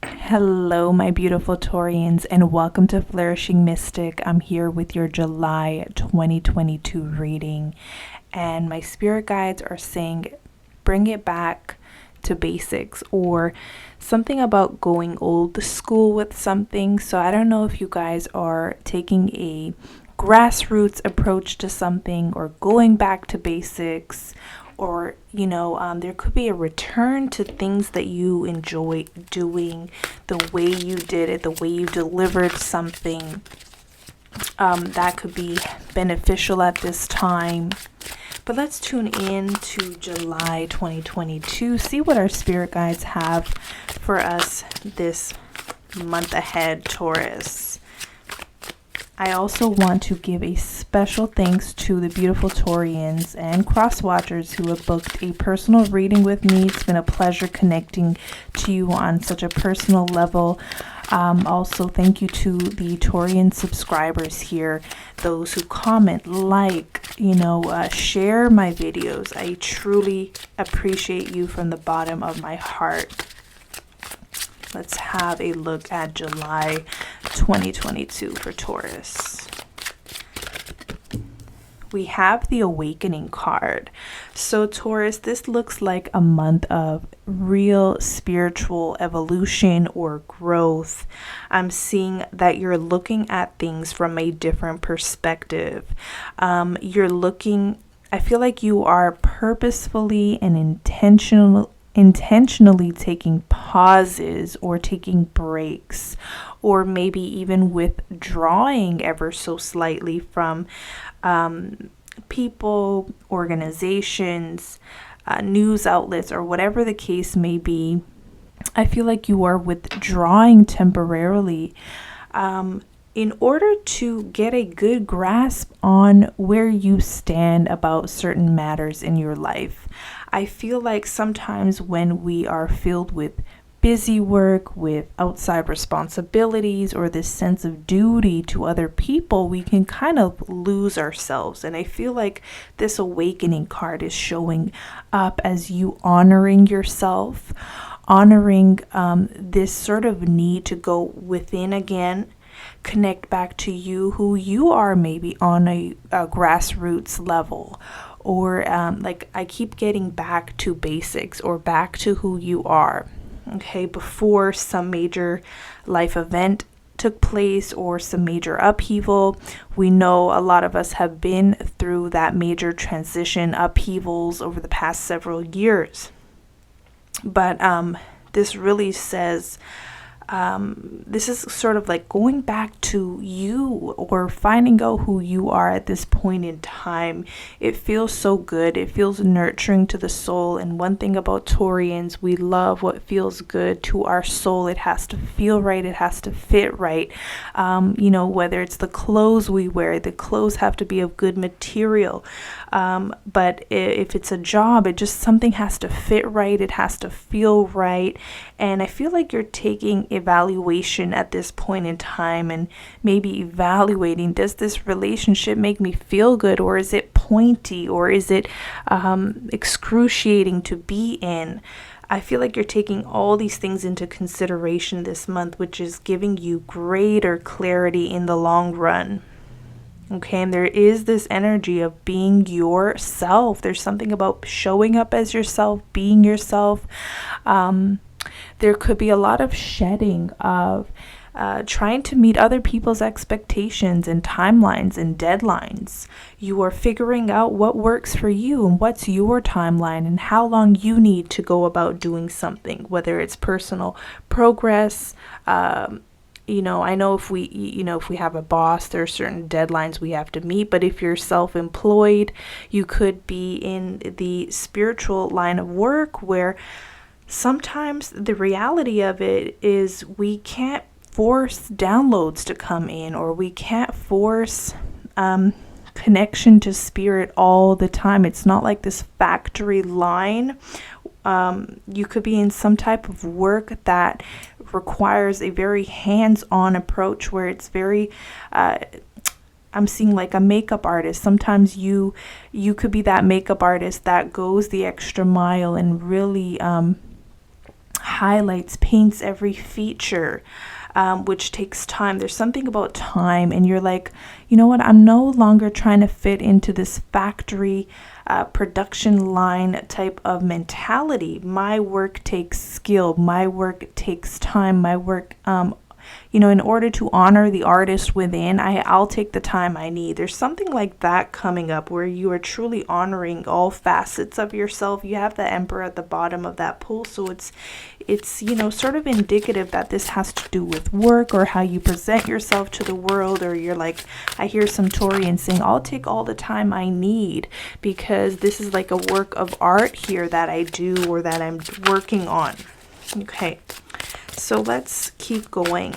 Hello, my beautiful Taurians, and welcome to Flourishing Mystic. I'm here with your July 2022 reading, and my spirit guides are saying bring it back to basics, or something about going old school with something. So I don't know if you guys are taking a grassroots approach to something or going back to basics, or there could be a return to things that you enjoy doing, the way you did it, the way you delivered something. That could be beneficial at this time. But let's tune in to July 2022, see what our spirit guides have for us this month ahead, Taurus. I also want to give a special thanks to the beautiful Taurians and cross watchers who have booked a personal reading with me. It's been a pleasure connecting to you on such a personal level. Also, thank you to the Taurian subscribers here, those who comment, share my videos. I truly appreciate you from the bottom of my heart. Let's have a look at July 2022 for Taurus. We have the Awakening card. So Taurus, this looks like a month of real spiritual evolution or growth. I'm seeing that you're looking at things from a different perspective. I feel like you are purposefully and intentionally taking pauses or taking breaks, or maybe even withdrawing ever so slightly from people, organizations, news outlets, or whatever the case may be. I feel like you are withdrawing temporarily in order to get a good grasp on where you stand about certain matters in your life. I feel like sometimes when we are filled with busy work, with outside responsibilities, or this sense of duty to other people, we can kind of lose ourselves. And I feel like this Awakening card is showing up as you honoring yourself, honoring this sort of need to go within again, connect back to you, who you are, maybe on a grassroots level, or I keep getting back to basics or back to who you are. Okay, before some major life event took place or some major upheaval. We know a lot of us have been through that major transition upheavals over the past several years. But this really says, this is sort of like going back to you, or finding out who you are at this point in time. It feels so good. It feels nurturing to the soul. And one thing about Taurians, we love what feels good to our soul. It has to feel right. It has to fit right. Whether it's the clothes we wear, the clothes have to be of good material. But if it's a job, something has to fit right. It has to feel right. And I feel like you're taking evaluation at this point in time, and maybe evaluating, does this relationship make me feel good, or is it pointy, or is it excruciating to be in? I feel like you're taking all these things into consideration this month, which is giving you greater clarity in the long run. Okay, and there is this energy of being yourself. There's something about showing up as yourself, being yourself. There could be a lot of shedding of trying to meet other people's expectations and timelines and deadlines. You are figuring out what works for you and what's your timeline and how long you need to go about doing something, whether it's personal progress. I know if we have a boss, there are certain deadlines we have to meet. But if you're self-employed, you could be in the spiritual line of work, where sometimes the reality of it is we can't force downloads to come in, or we can't force connection to spirit all the time. It's not like this factory line. You could be in some type of work that requires a very hands-on approach, where it's very I'm seeing like a makeup artist. Sometimes you could be that makeup artist that goes the extra mile and really highlights, paints every feature, which takes time. There's something about time, and you're like, you know what? I'm no longer trying to fit into this factory production line type of mentality. My work takes skill. My work takes time. My work, in order to honor the artist within, I'll take the time I need. There's something like that coming up where you are truly honoring all facets of yourself. You have the Emperor at the bottom of that pool, so it's sort of indicative that this has to do with work or how you present yourself to the world. Or you're like, I hear some Taurians saying, I'll take all the time I need because this is like a work of art here that I do or that I'm working on. Okay, so let's keep going.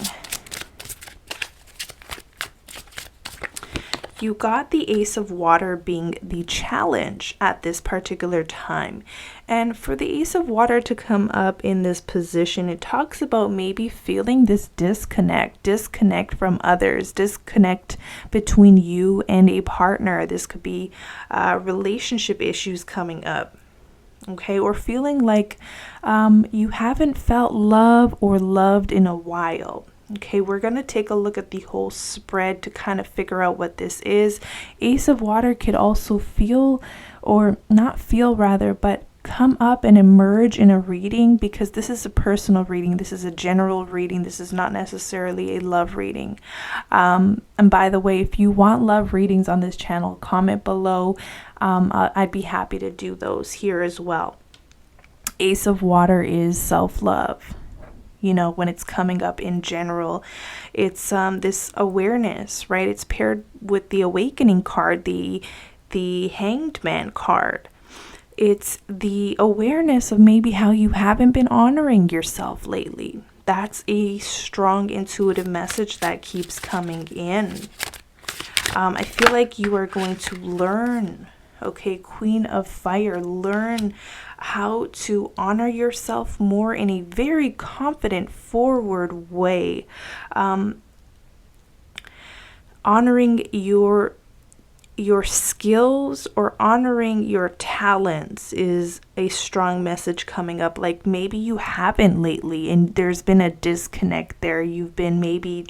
You got the Ace of Water being the challenge at this particular time. And for the Ace of Water to come up in this position, it talks about maybe feeling this disconnect from others, disconnect between you and a partner. This could be relationship issues coming up. Okay, or feeling like you haven't felt love or loved in a while. Okay, we're going to take a look at the whole spread to kind of figure out what this is. Ace of Water could also feel, or not feel rather, but come up and emerge in a reading, because this is a personal reading. This is a general reading. This is not necessarily a love reading. And by the way, if you want love readings on this channel, comment below. I'd be happy to do those here as well. Ace of Water is self-love. When it's coming up in general, it's this awareness, right? It's paired with the Awakening card, the Hanged Man card. It's the awareness of maybe how you haven't been honoring yourself lately. That's a strong intuitive message that keeps coming in. I feel like you are going to learn, okay, Queen of Fire, learn how to honor yourself more in a very confident, forward way. Honoring your skills or honoring your talents is a strong message coming up. Like maybe you haven't lately and there's been a disconnect there. You've been maybe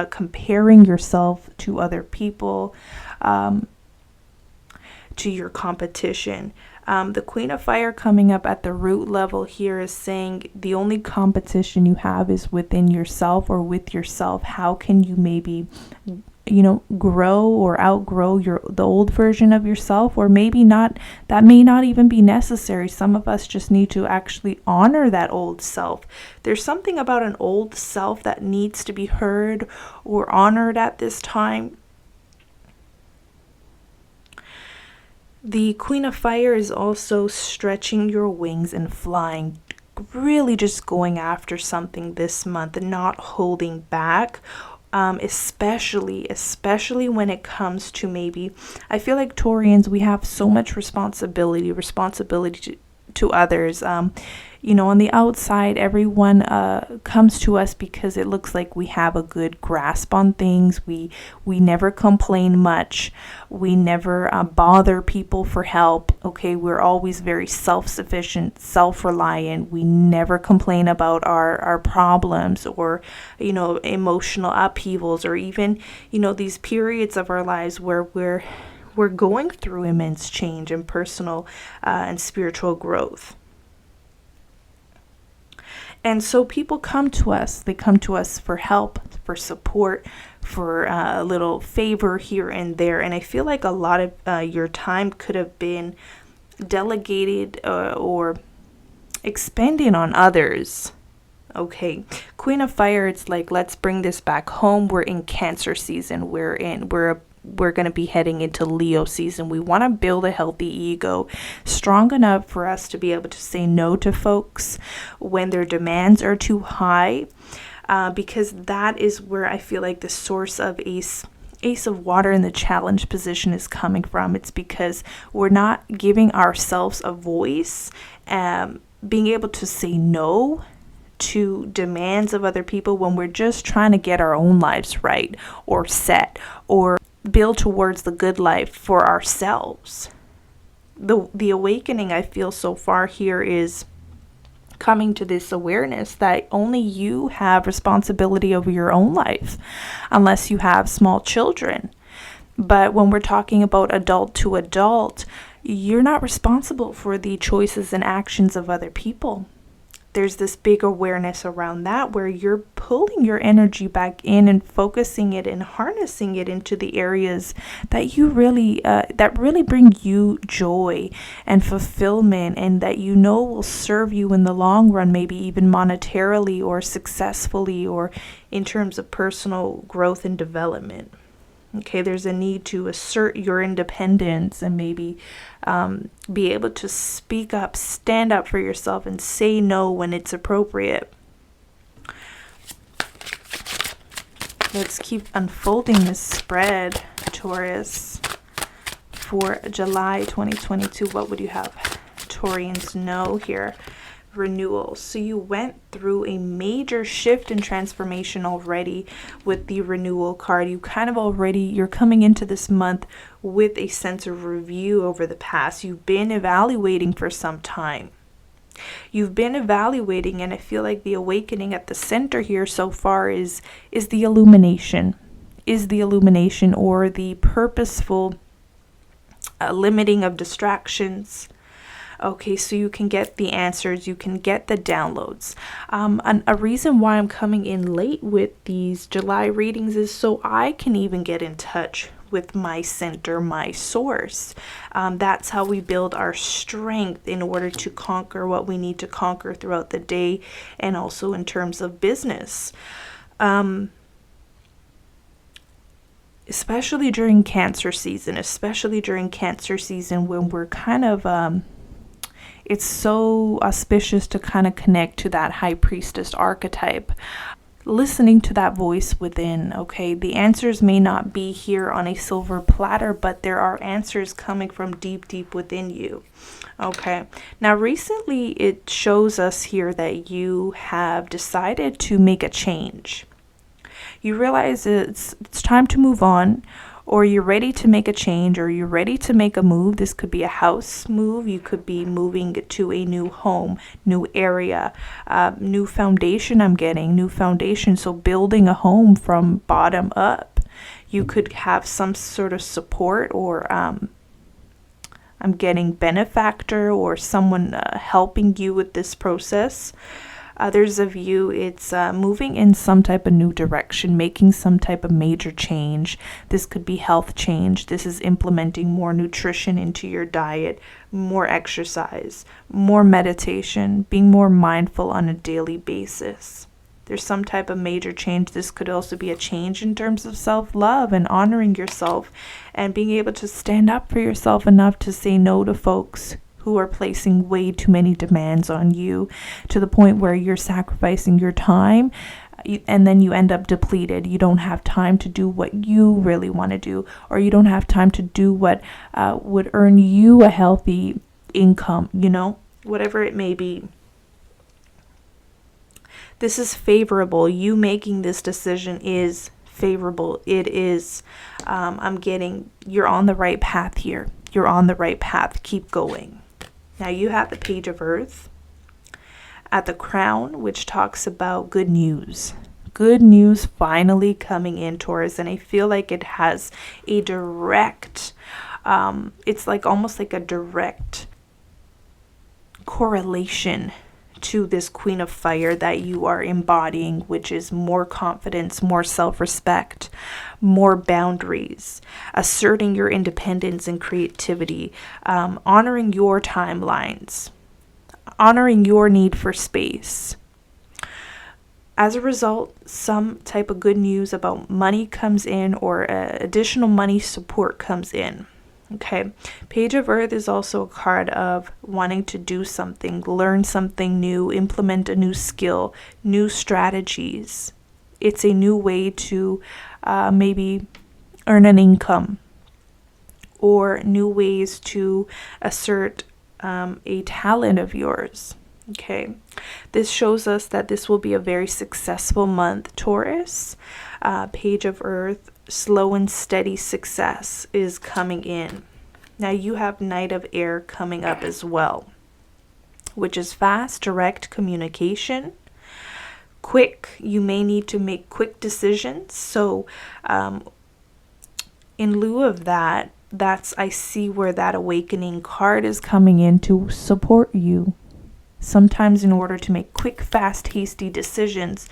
comparing yourself to other people, to your competition. The Queen of Fire coming up at the root level here is saying the only competition you have is within yourself or with yourself. How can you maybe, grow or outgrow the old version of yourself? Or maybe not, that may not even be necessary. Some of us just need to actually honor that old self. There's something about an old self that needs to be heard or honored at this time. The Queen of Fire is also stretching your wings and flying, really just going after something this month and not holding back, especially when it comes to maybe, I feel like Taurians, we have so much responsibility to others. On the outside, everyone comes to us because it looks like we have a good grasp on things. We never complain much. We never bother people for help. Okay, we're always very self-sufficient, self-reliant. We never complain about our problems or, emotional upheavals, or even, these periods of our lives where we're going through immense change and personal and spiritual growth. And so people come to us. They come to us for help, for support, for a little favor here and there. And I feel like a lot of your time could have been delegated or expended on others. Okay, Queen of Fire, it's like, let's bring this back home. We're in Cancer season. We're going to be heading into Leo season. We want to build a healthy ego, strong enough for us to be able to say no to folks when their demands are too high, because that is where I feel like the source of Ace of Water in the challenge position is coming from. It's because we're not giving ourselves a voice, being able to say no to demands of other people when we're just trying to get our own lives right or set or build towards the good life for ourselves. The awakening I feel so far here is coming to this awareness that only you have responsibility over your own life, unless you have small children. But when we're talking about adult to adult, you're not responsible for the choices and actions of other people. There's this big awareness around that where you're pulling your energy back in and focusing it and harnessing it into the areas that you really that really bring you joy and fulfillment, and that you know will serve you in the long run, maybe even monetarily or successfully or in terms of personal growth and development. Okay, there's a need to assert your independence and maybe be able to speak up, stand up for yourself, and say no when it's appropriate. Let's keep unfolding this spread, Taurus. For July 2022, what would you have Taurians know here? Renewal. So you went through a major shift and transformation already with the renewal card. You're coming into this month with a sense of review over the past. You've been evaluating for some time. You've been evaluating, and I feel like the awakening at the center here so far is the illumination. Is the illumination or the purposeful limiting of distractions. Okay, so you can get the answers, you can get the downloads. And a reason why I'm coming in late with these July readings is so I can even get in touch with my center, my source. That's how we build our strength in order to conquer what we need to conquer throughout the day, and also in terms of business. Especially during Cancer season when we're kind of it's so auspicious to kind of connect to that high priestess archetype, listening to that voice within. Okay, the answers may not be here on a silver platter, but there are answers coming from deep within you. Okay, now recently it shows us here that you have decided to make a change. You realize it's time to move on, or you're ready to make a change, or you're ready to make a move. This could be a house move. You could be moving to a new home, new area, new foundation. I'm getting new foundation. So building a home from bottom up. You could have some sort of support, or I'm getting benefactor or someone helping you with this process. Others of you, it's moving in some type of new direction, making some type of major change. This could be health change. This is implementing more nutrition into your diet, more exercise, more meditation, being more mindful on a daily basis. There's some type of major change. This could also be a change in terms of self-love and honoring yourself and being able to stand up for yourself enough to say no to folks who are placing way too many demands on you, to the point where you're sacrificing your time and then you end up depleted. You don't have time to do what you really want to do, or you don't have time to do what would earn you a healthy income, whatever it may be. This is favorable. You making this decision is favorable. It is, I'm getting, you're on the right path here. You're on the right path. Keep going. Now you have the Page of Earth at the crown, which talks about good news. Good news finally coming in, Taurus. And I feel like it has a direct, it's like almost like a direct correlation to this Queen of Fire that you are embodying, which is more confidence, more self-respect, more boundaries, asserting your independence and creativity, honoring your timelines, honoring your need for space. As a result, some type of good news about money comes in, or additional money support comes in. Okay, Page of Earth is also a card of wanting to do something, learn something new, implement a new skill, new strategies. It's a new way to maybe earn an income, or new ways to assert a talent of yours. Okay, this shows us that this will be a very successful month, Taurus. Page of Earth, slow and steady success is coming in. Now you have Knight of Air coming up as well. which is fast, direct communication. Quick, you may need to make quick decisions. So in lieu of that, I see where that awakening card is coming in to support you. Sometimes in order to make quick, fast, hasty decisions,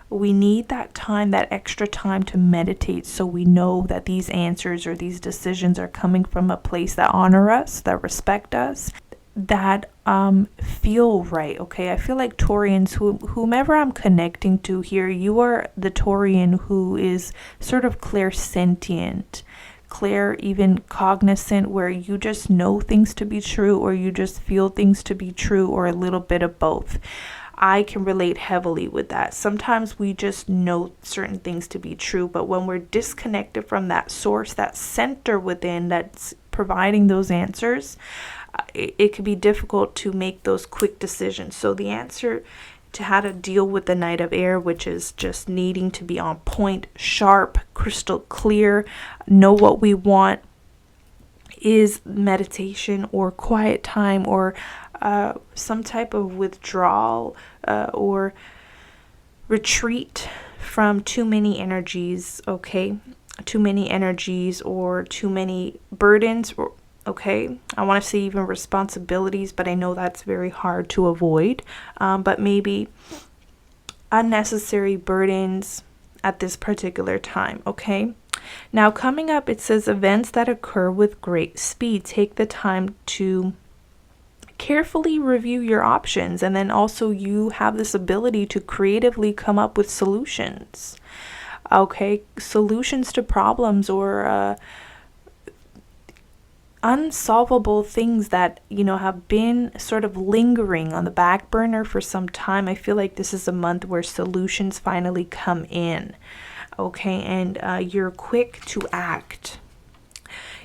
we need that time, that extra time to meditate, so we know that these answers or these decisions are coming from a place that honor us, that respect us, that feel right. Okay, I feel like Taurians, whomever I'm connecting to here, you are the Taurian who is sort of clairsentient, even cognizant, where you just know things to be true, or you just feel things to be true, or a little bit of both. I can relate heavily with that. Sometimes we just know certain things to be true, but when we're disconnected from that source, that center within that's providing those answers, it can be difficult to make those quick decisions. So the answer to how to deal with the Knight of Air, which is just needing to be on point, sharp, crystal clear, know what we want, is meditation or quiet time, or some type of withdrawal or retreat from too many energies, okay? Too many energies or too many burdens, or okay, I want to say even responsibilities, but I know that's very hard to avoid. But maybe unnecessary burdens at this particular time, okay? Now coming up, it says events that occur with great speed. Take the time to carefully review your options, and then also you have this ability to creatively come up with solutions. Okay, solutions to problems or unsolvable things that, have been sort of lingering on the back burner for some time. I feel like this is a month where solutions finally come in. Okay, and you're quick to act.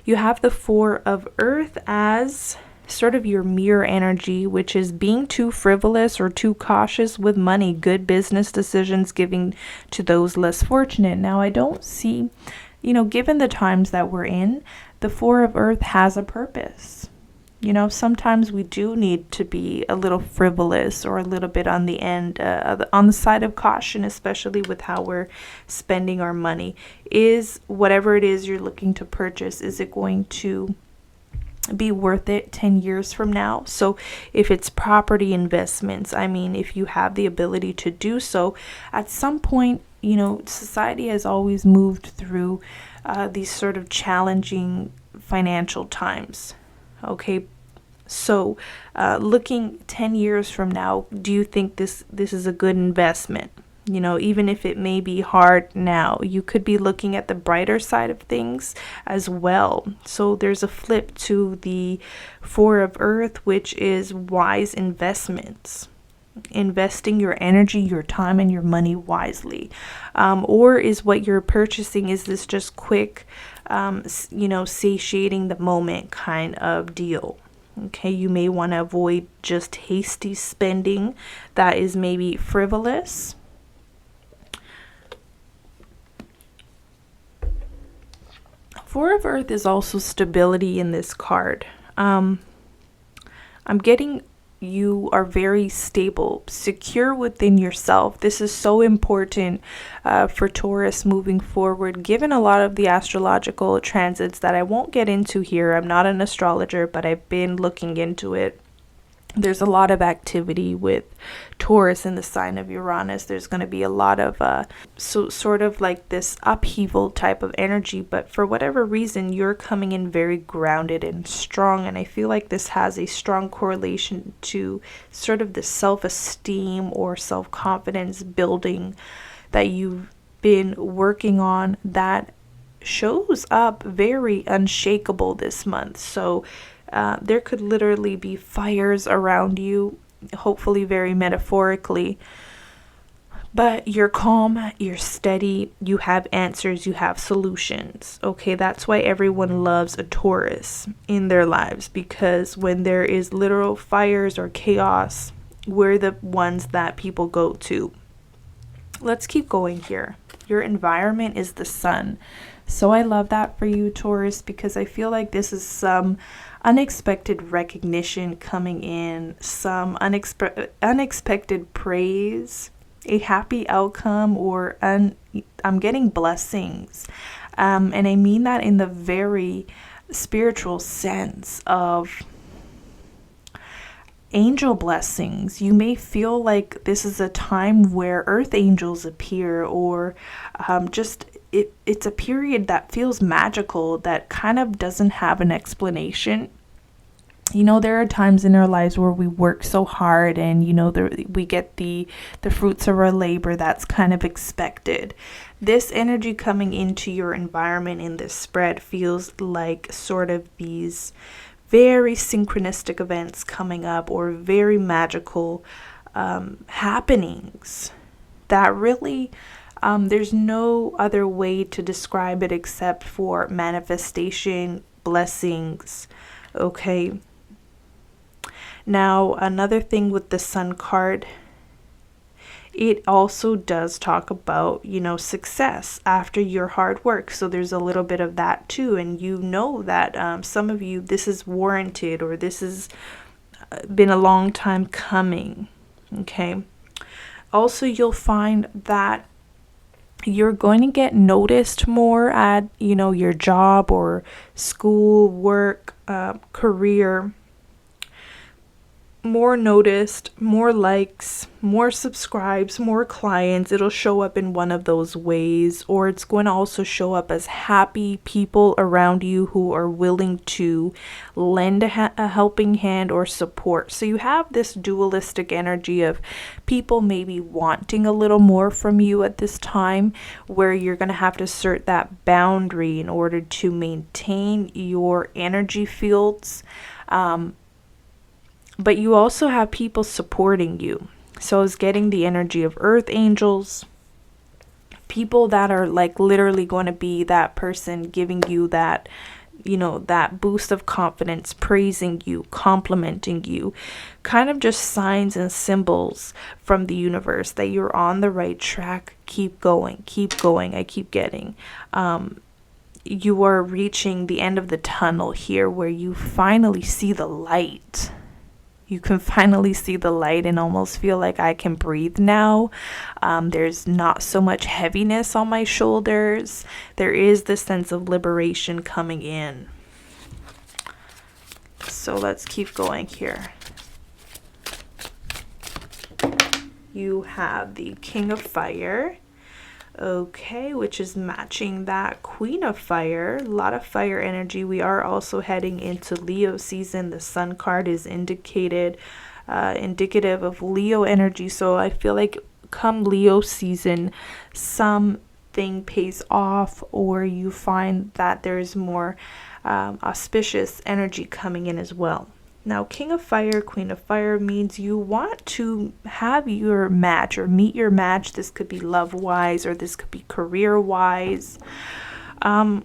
You have the Four of Earth as sort of your mirror energy, which is being too frivolous or too cautious with money. Good business decisions giving to those less fortunate. Now, I don't see, given the times that we're in, the Four of Earth has a purpose. Sometimes we do need to be a little frivolous or a little bit on the end, on the side of caution, especially with how we're spending our money. Is whatever it is you're looking to purchase, is it going to be worth it 10 years from now? So if it's property investments, if you have the ability to do so, at some point, society has always moved through these sort of challenging financial times. Okay, so looking 10 years from now, do you think this is a good investment? Even if it may be hard now, you could be looking at the brighter side of things as well. So there's a flip to the Four of Earth, which is wise investments. Investing your energy, your time, and your money wisely. Or is what you're purchasing, is this just quick, satiating the moment kind of deal? Okay, you may want to avoid just hasty spending that is maybe frivolous. Four of Earth is also stability in this card. I'm getting you are very stable, secure within yourself. This is so important for Taurus moving forward, given a lot of the astrological transits that I won't get into here. I'm not an astrologer, but I've been looking into it. There's a lot of activity with Taurus in the sign of Uranus. There's going to be a lot of sort of like this upheaval type of energy, but for whatever reason, you're coming in very grounded and strong, and I feel like this has a strong correlation to sort of the self-esteem or self-confidence building that you've been working on, that shows up very unshakable this month. So there could literally be fires around you, hopefully very metaphorically, but you're calm, you're steady, you have answers, you have solutions. Okay, that's why everyone loves a Taurus in their lives, because when there is literal fires or chaos, we're the ones that people go to. Let's keep going here. Your environment is the sun. So I love that for you, Taurus, because I feel like this is some unexpected recognition coming in, some unexpected praise, a happy outcome, or I'm getting blessings. And I mean that in the very spiritual sense of angel blessings. You may feel like this is a time where earth angels appear, or it's a period that feels magical, that kind of doesn't have an explanation. You know, there are times in our lives where we work so hard and, you know, we get the fruits of our labor. That's kind of expected. This energy coming into your environment in this spread feels like sort of these very synchronistic events coming up, or very magical happenings that really, there's no other way to describe it except for manifestation, blessings. Okay. Now, another thing with the Sun card, it also does talk about, you know, success after your hard work. So there's a little bit of that too. And you know that some of you, this is warranted, or this has been a long time coming. Okay. Also, you'll find that you're going to get noticed more at, you know, your job or school, work, career. More noticed, more likes, more subscribes, more clients. It'll show up in one of those ways, or it's going to also show up as happy people around you who are willing to lend a helping hand or support. So you have this dualistic energy of people maybe wanting a little more from you at this time, where you're going to have to assert that boundary in order to maintain your energy fields. But you also have people supporting you. So I was getting the energy of earth angels, people that are like literally going to be that person giving you that, you know, that boost of confidence, praising you, complimenting you, kind of just signs and symbols from the universe that you're on the right track. Keep going, keep going. I keep getting, you are reaching the end of the tunnel here, where you finally see the light. You can finally see the light and almost feel like I can breathe now. There's not so much heaviness on my shoulders. There is this sense of liberation coming in. So let's keep going here. You have the King of Fire. Okay, which is matching that Queen of Fire. A lot of fire energy. We are also heading into Leo season. The Sun card is indicative of Leo energy. So I feel like come Leo season, something pays off, or you find that there's more auspicious energy coming in as well. Now, King of Fire, Queen of Fire means you want to have your match or meet your match. This could be love-wise, or this could be career-wise. A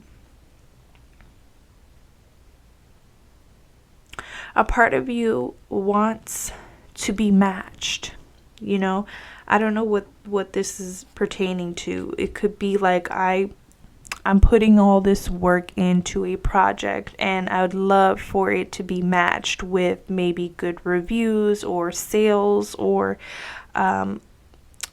part of you wants to be matched. You know, I don't know what this is pertaining to. It could be like I'm putting all this work into a project, and I would love for it to be matched with maybe good reviews or sales or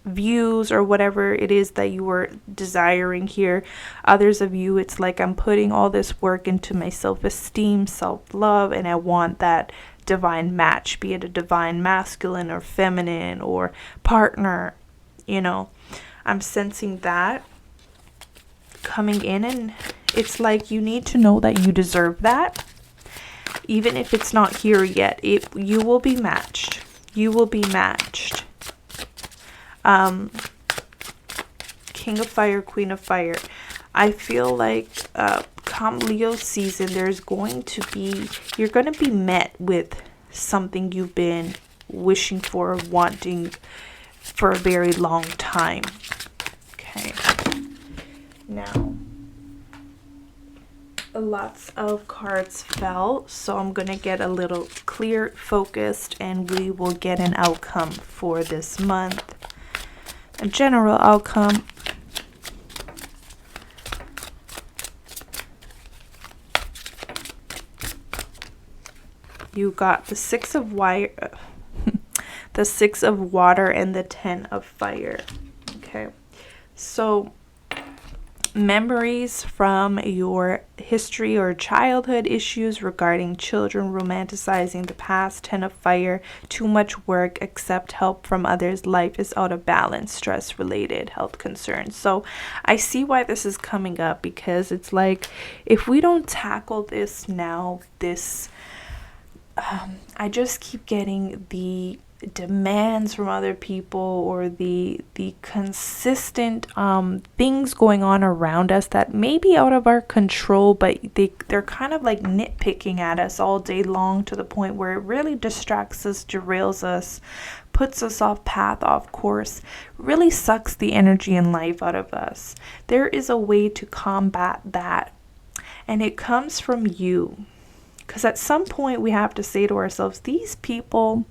views or whatever it is that you were desiring here. Others of you, it's like I'm putting all this work into my self-esteem, self-love, and I want that divine match, be it a divine masculine or feminine or partner. You know, I'm sensing that coming in, and it's like you need to know that you deserve that. Even if it's not here yet, you will be matched. You will be matched. King of Fire, Queen of Fire. I feel like come Leo season, you're going to be met with something you've been wishing for, wanting for a very long time. Okay. Now, lots of cards fell, so I'm going to get a little clear, focused, and we will get an outcome for this month. A general outcome. You got the the 6 of water and the 10 of fire. Okay. So memories from your history or childhood issues regarding children, romanticizing the past, 10 of fire, too much work, accept help from others, life is out of balance, stress related, health concerns. So I see why this is coming up, because it's like, if we don't tackle this now, I just keep getting the demands from other people, or the consistent things going on around us that may be out of our control, but they're kind of like nitpicking at us all day long, to the point where it really distracts us, derails us, puts us off path, off course, really sucks the energy and life out of us. There is a way to combat that, and it comes from you. Because at some point we have to say to ourselves, these people,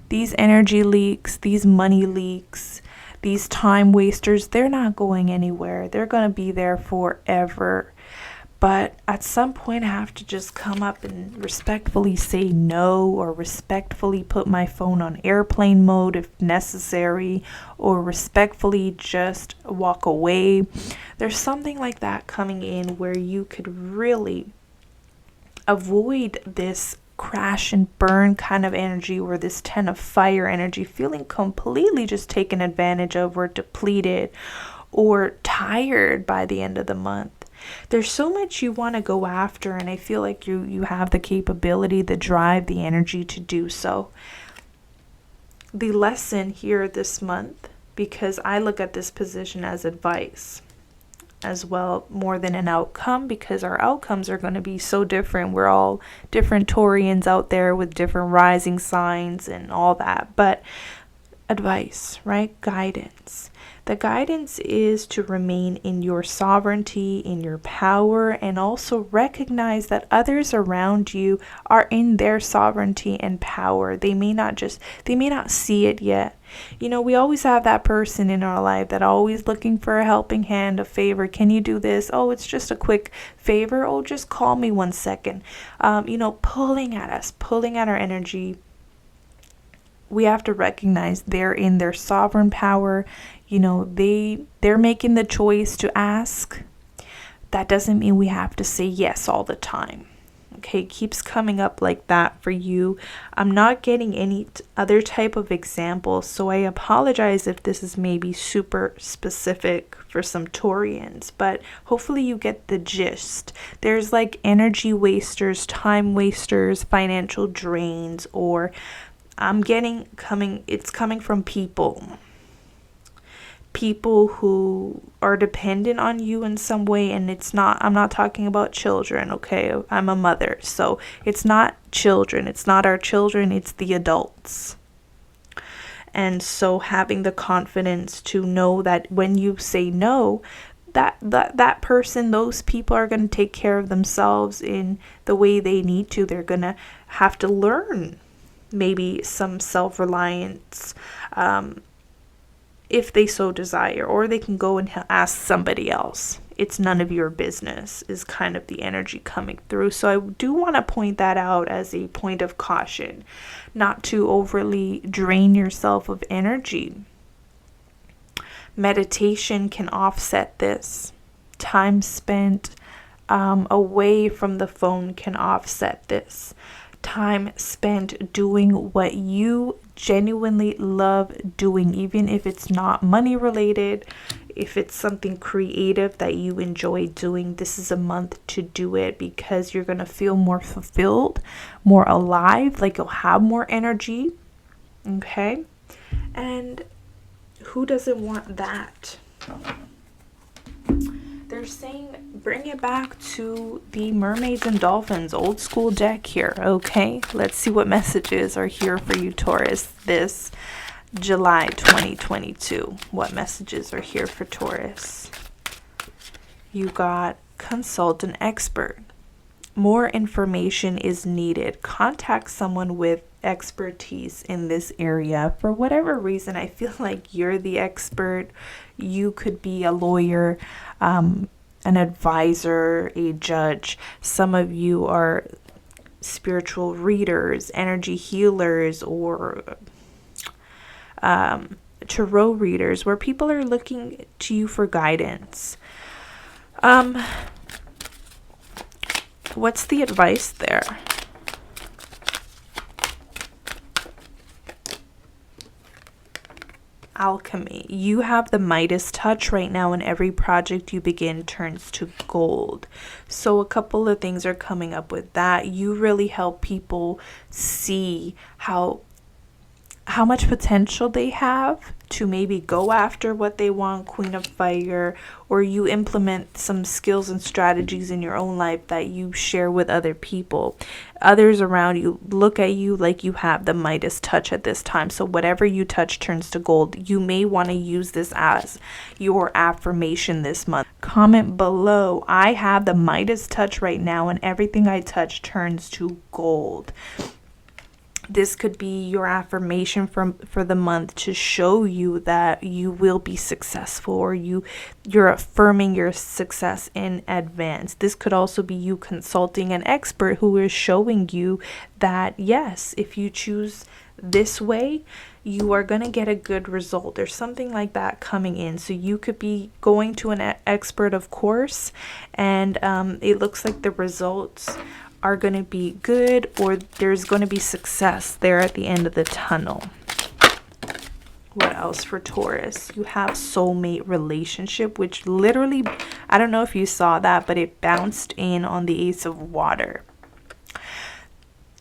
these energy leaks, these money leaks, these time wasters, they're not going anywhere. They're going to be there forever. But at some point I have to just come up and respectfully say no, or respectfully put my phone on airplane mode if necessary, or respectfully just walk away. There's something like that coming in where you could really avoid this crash and burn kind of energy, or this 10 of fire energy, feeling completely just taken advantage of, or depleted, or tired by the end of the month. There's so much you want to go after, and I feel like you have the capability, the drive, the energy to do so. The lesson here this month, because I look at this position as advice as well, more than an outcome, because our outcomes are going to be so different. We're all different Taurians out there with different rising signs and all that, but advice, right? Guidance. The guidance is to remain in your sovereignty, in your power, and also recognize that others around you are in their sovereignty and power. They may not see it yet. You know, we always have that person in our life that always looking for a helping hand, a favor. Can you do this? Oh, it's just a quick favor. Oh, just call me 1 second. Pulling at us, pulling at our energy. We have to recognize they're in their sovereign power. You know, they're making the choice to ask. That doesn't mean we have to say yes all the time. Okay, it keeps coming up like that for you. I'm not getting any other type of examples, so I apologize if this is maybe super specific for some Taurians, but hopefully you get the gist. There's like energy wasters, time wasters, financial drains, or it's coming from people who are dependent on you in some way, and I'm not talking about children, okay? I'm a mother, so it's not children, it's not our children, it's the adults. And so having the confidence to know that when you say no, that person, those people are going to take care of themselves in the way they need to. They're going to have to learn maybe some self-reliance, if they so desire, or they can go and ask somebody else. It's none of your business is kind of the energy coming through. So I do want to point that out as a point of caution, not to overly drain yourself of energy. Meditation can offset this. Time spent away from the phone can offset this. Time spent doing what you genuinely love doing, even if it's not money related, if it's something creative that you enjoy doing. This is a month to do it, because you're going to feel more fulfilled, more alive, like you'll have more energy. Okay? And who doesn't want that? They're saying bring it back to the mermaids and dolphins old school deck here. Okay, let's see what messages are here for you, Taurus, this July 2022. What messages are here for Taurus? You got consult an expert. More information is needed. Contact someone with expertise in this area. For whatever reason, I feel like you're the expert. You could be a lawyer, an advisor, a judge. Some of you are spiritual readers, energy healers, or tarot readers, where people are looking to you for guidance. What's the advice there? Alchemy. You have the Midas touch right now, and every project you begin turns to gold. So a couple of things are coming up with that. You really help people see how much potential they have to maybe go after what they want, Queen of Fire, or you implement some skills and strategies in your own life that you share with other people. Others around you look at you like you have the Midas touch at this time. So whatever you touch turns to gold. You may want to use this as your affirmation this month. Comment below, I have the Midas touch right now, and everything I touch turns to gold. This could be your affirmation for the month to show you that you will be successful, or you're affirming your success in advance. This could also be you consulting an expert who is showing you that, yes, if you choose this way, you are going to get a good result. There's something like that coming in. So you could be going to an expert, of course, and it looks like the results are going to be good, or there's going to be success there at the end of the tunnel. What else for Taurus? You have soulmate relationship, which literally, I don't know if you saw that, but it bounced in on the Ace of Water.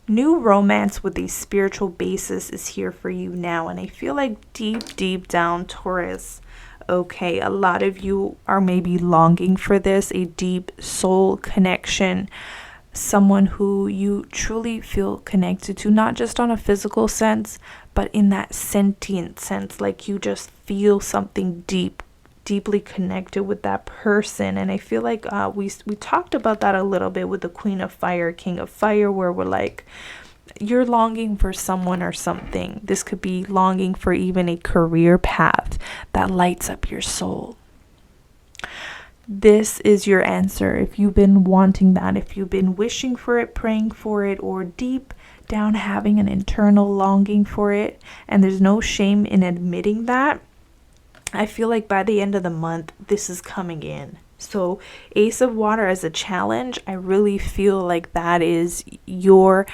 New romance with a spiritual basis is here for you now, and I feel like deep down, Taurus, okay, a lot of you are maybe longing for this, a deep soul connection. Someone who you truly feel connected to, not just on a physical sense, but in that sentient sense, like you just feel something deeply connected with that person. And I feel like we talked about that a little bit with the Queen of Fire, King of Fire, where we're like, you're longing for someone or something. This could be longing for even a career path that lights up your soul. This is your answer. If you've been wanting that, if you've been wishing for it, praying for it, or deep down having an internal longing for it, and there's no shame in admitting that, I feel like by the end of the month, this is coming in. So Ace of Water as a challenge, I really feel like that is your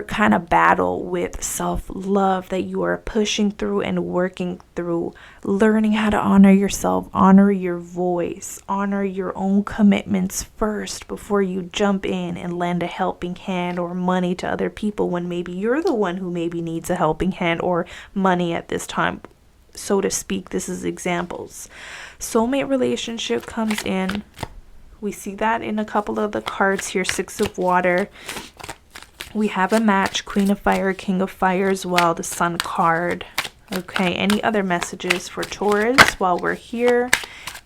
kind of battle with self-love that you are pushing through and working through, learning how to honor yourself, honor your voice, honor your own commitments first before you jump in and lend a helping hand or money to other people when maybe you're the one who maybe needs a helping hand or money at this time, so to speak. This is examples. Soulmate relationship comes in. We see that in a couple of the cards here. Six of Water. We have a match, Queen of Fire, King of Fire as well, the Sun card. Okay, any other messages for Taurus while we're here?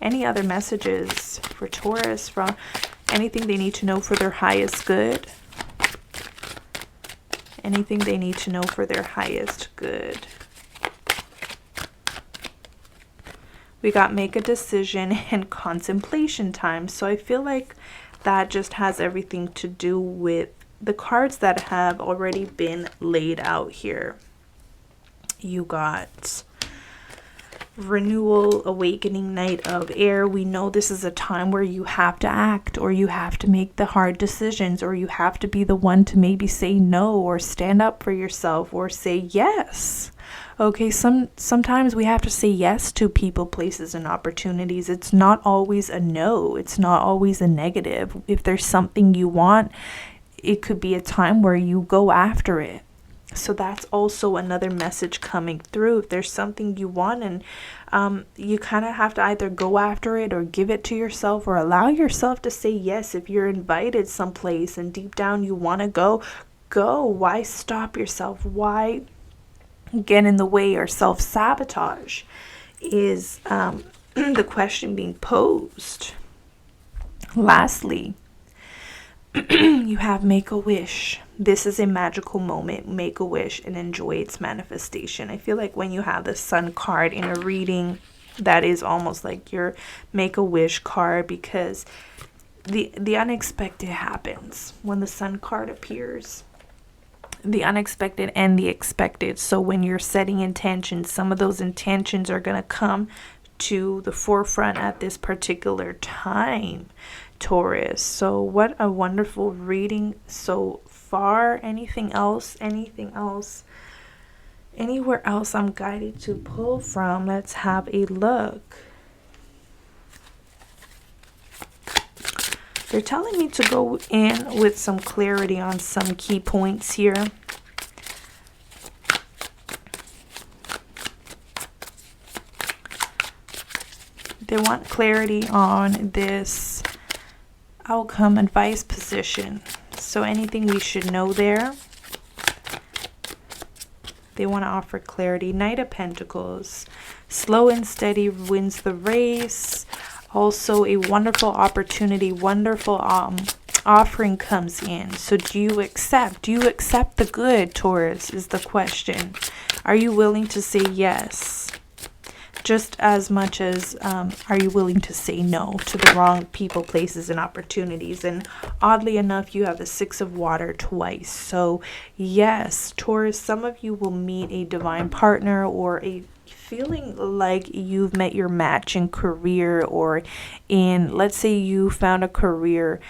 Any other messages for Taurus from anything they need to know for their highest good? Anything they need to know for their highest good? We got make a decision and contemplation time. So I feel like that just has everything to do with the cards that have already been laid out here. You got Renewal, Awakening, Knight of Air. We know this is a time where you have to act, or you have to make the hard decisions, or you have to be the one to maybe say no, or stand up for yourself, or say yes. Okay, sometimes we have to say yes to people, places, and opportunities. It's not always a no. It's not always a negative. If there's something you want, it could be a time where you go after it. So that's also another message coming through. If there's something you want, and you kind of have to either go after it or give it to yourself, or allow yourself to say yes. If you're invited someplace and deep down you want to go. Why stop yourself? Why get in the way or self-sabotage is the question being posed. Lastly, you have make a wish. This is a magical moment. Make a wish and enjoy its manifestation. I feel like when you have the Sun card in a reading, that is almost like your make a wish card, because the unexpected happens when the Sun card appears. The unexpected and the expected. So when you're setting intentions, some of those intentions are going to come to the forefront at this particular time, Taurus. So what a wonderful reading so far. Anything else? Anything else? Anywhere else I'm guided to pull from? Let's have a look. They're telling me to go in with some clarity on some key points here. They want clarity on this outcome advice position. So anything we should know there. They want to offer clarity. Knight of Pentacles. Slow and steady wins the race. Also a wonderful opportunity, wonderful offering comes in. So do you accept? Do you accept the good, Taurus, is the question. Are you willing to say yes? Just as much as are you willing to say no to the wrong people, places, and opportunities? And oddly enough, you have the Six of Water twice. So yes, Taurus, some of you will meet a divine partner or a feeling like you've met your match in career, or in, let's say you found a career.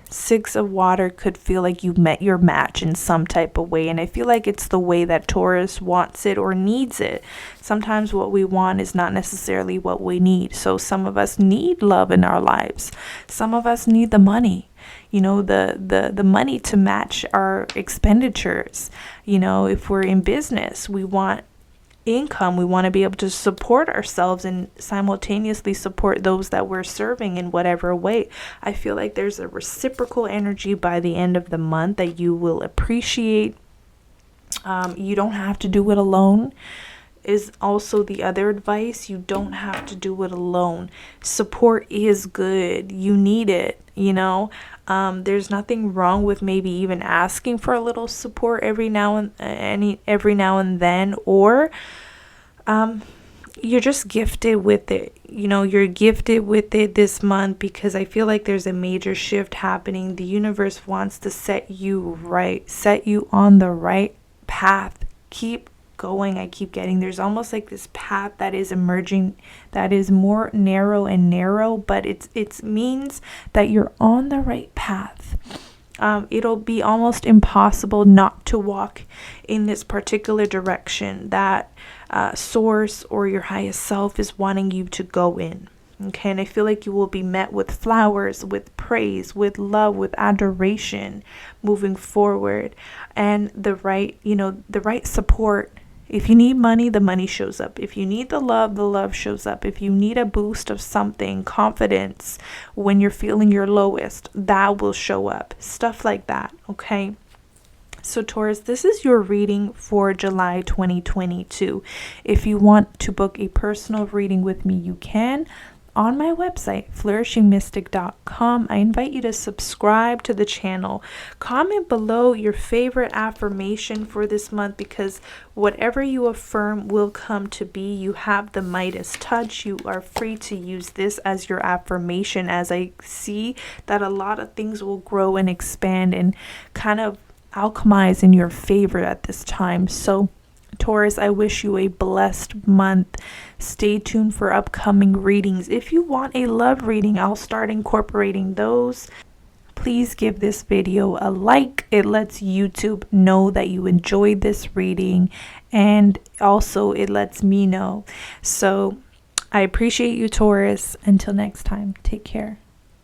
Six of Water could feel like you met your match in some type of way, and I feel like it's the way that Taurus wants it or needs it. Sometimes what we want is not necessarily what we need. So some of us need love in our lives. Some of us need the money. You know, the money to match our expenditures. You know, if we're in business, we want income. We want to be able to support ourselves and simultaneously support those that we're serving in whatever way. I feel like there's a reciprocal energy by the end of the month that you will appreciate. You don't have to do it alone. Is also the other advice. You don't have to do it alone. Support is good. You need it, you know. There's nothing wrong with maybe even asking for a little support every now and then, or you're just gifted with it. You know, you're gifted with it this month, because I feel like there's a major shift happening. The universe wants to set you right, set you on the right path. Keep going. I keep getting, there's almost like this path that is emerging that is more narrow and narrow, but it means that you're on the right path. It'll be almost impossible not to walk in this particular direction that source or your highest self is wanting you to go in. Okay, and I feel like you will be met with flowers, with praise, with love, with adoration moving forward, and the right support. If you need money, the money shows up. If you need the love shows up. If you need a boost of something, confidence, when you're feeling your lowest, that will show up. Stuff like that, okay? So Taurus, this is your reading for July 2022. If you want to book a personal reading with me, you can. On my website, flourishingmystic.com. I invite you to subscribe to the channel. Comment below your favorite affirmation for this month, because whatever you affirm will come to be. You have the Midas touch. You are free to use this as your affirmation, as I see that a lot of things will grow and expand and kind of alchemize in your favor at this time. So Taurus, I wish you a blessed month. Stay tuned for upcoming readings. If you want a love reading, I'll start incorporating those. Please give this video a like. It lets YouTube know that you enjoyed this reading, and also it lets me know. So I appreciate you, Taurus. Until next time, take care.